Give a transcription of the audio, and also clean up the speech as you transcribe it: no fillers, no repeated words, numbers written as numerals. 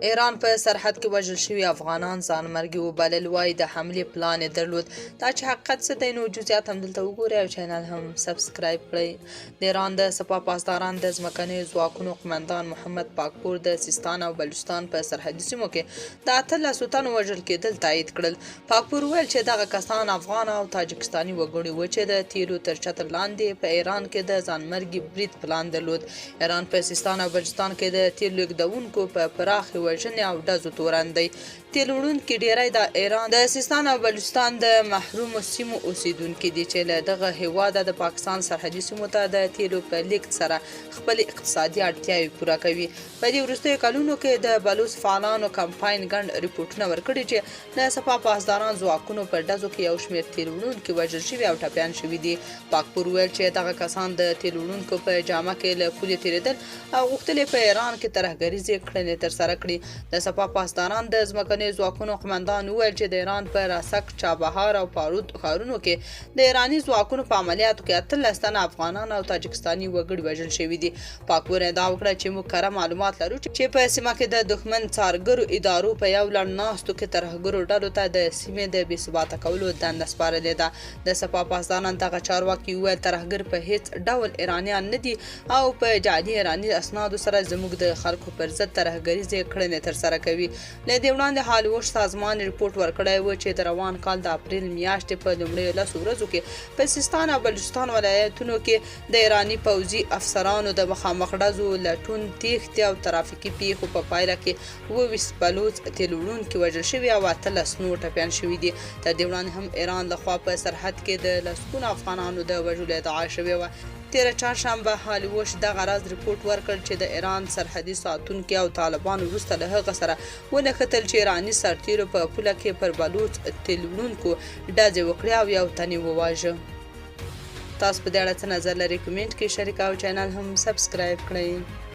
ایران په سرحد کې وژل شوي افغانان ځانمرګي وبلل، وایي د حملې پلان یې درلود. دا چې حقیقت څه دی نو جزئیات همدلته وګورئ او چینل هم سبسکرایب کړئ. د ایران د سپاه پاسداران د ځمکنیو ځواکونو قمندان محمد پاکپور د سیستان او بلوچستان په سرحدي سیمو کې د 18 تنو وژل کېدل تایید کړل. پاکپور ویل چې دغه کسان افغان او تاجکستاني وګړي وو چې د تیرو تر چتر لاندې په ایران کې د ځانمرګي برید پلان درلود. ایران په سیستان او بلوچستان کې د تیل لیږدونکو په پراخې وژنې او ډزو تورن دی. تیل وړونکي ډیری د ایران د سیستان او بلوچستان د محرومو سیمو اوسیدونکي دي چې له دغه هیواده د پاکستان سرحدي سیمو ته د تیلو په لیږد سره خپلې اقتصادي اړتیاوې پوره کوي. په دې وروستیو کلونو کې د بلوچ فعالانو کمپاین ګڼ ریپورټونه ورکړي چې د سپاه پاسداران ځواکونو په ډزو کې یو شمېر تیل وړونکي وژل شوي او ټپیان شوي دي. پاکپور ویل چې دغه کسان د تیل وړونکو په جامه کې له پولې تېرېدل او غوښتل په ایران کې ترهګریزې کړنې ترسره کړي. د سپاه پاسداران د ځمکنیو ځواکونو قمندان وویل چې د ایران په راسک، چابهار او پارود ښارونو کې د ایراني ځواکونو په عملیاتو کې 18 تنه افغانان او تاجکستاني وګړي وژل شوي دي. پاکپور ادعا وکړه چې موږ کره معلومات لرو چې په سیمه کې د دښمن څارګرو ادارو په یو لړ ناستو کې ترهګرو ډلو ته د سیمې د بې ثباته کولو دنده سپارلې ده. د سپاه پاسداران دغه چارواکي وویل ترهګر په هیڅ ډول ایرانیان نه دي او په جعلي ایراني اسنادو سره زموږ د خلکو پر ضد ترهګریزې کړنې ترسره کوي. له دې وړاندې هالیوډ سازمان ریپورټ ورکړی و چې د روان کال د اپریل میاشتې په لومړیو 10 ورځو کې په سیستان او بلوچستان ولایتونو کې د ایراني پوځي افسرانو د مخامخ ډزو، لټون، تیښتې او ترافیکي پیښو په پایله کې 22 بلوچ تیل وړونکي وژل شوي او 18 نور ټپیان شوي دي. تر دې وړاندې هم ایران لخوا په سرحد کې د لسګونو افغانانو د وژلو ادعا شوې وه. تېره چهارشنبه هالیوډ دغه راز ریپورټ ورکړ چې د ایران سرحدي ساتونکي او طالبانو وروسته له هغه سره ونښتل چې ایراني سرتیرو په پوله کې پر بلوچ تیل وړونکو ډزې وکړې او یو تن یې وواژه. تاسو په دې اړه څه نظر لرئ؟ کمنټ کې شریک او چینل هم سبسکرایب کړئ.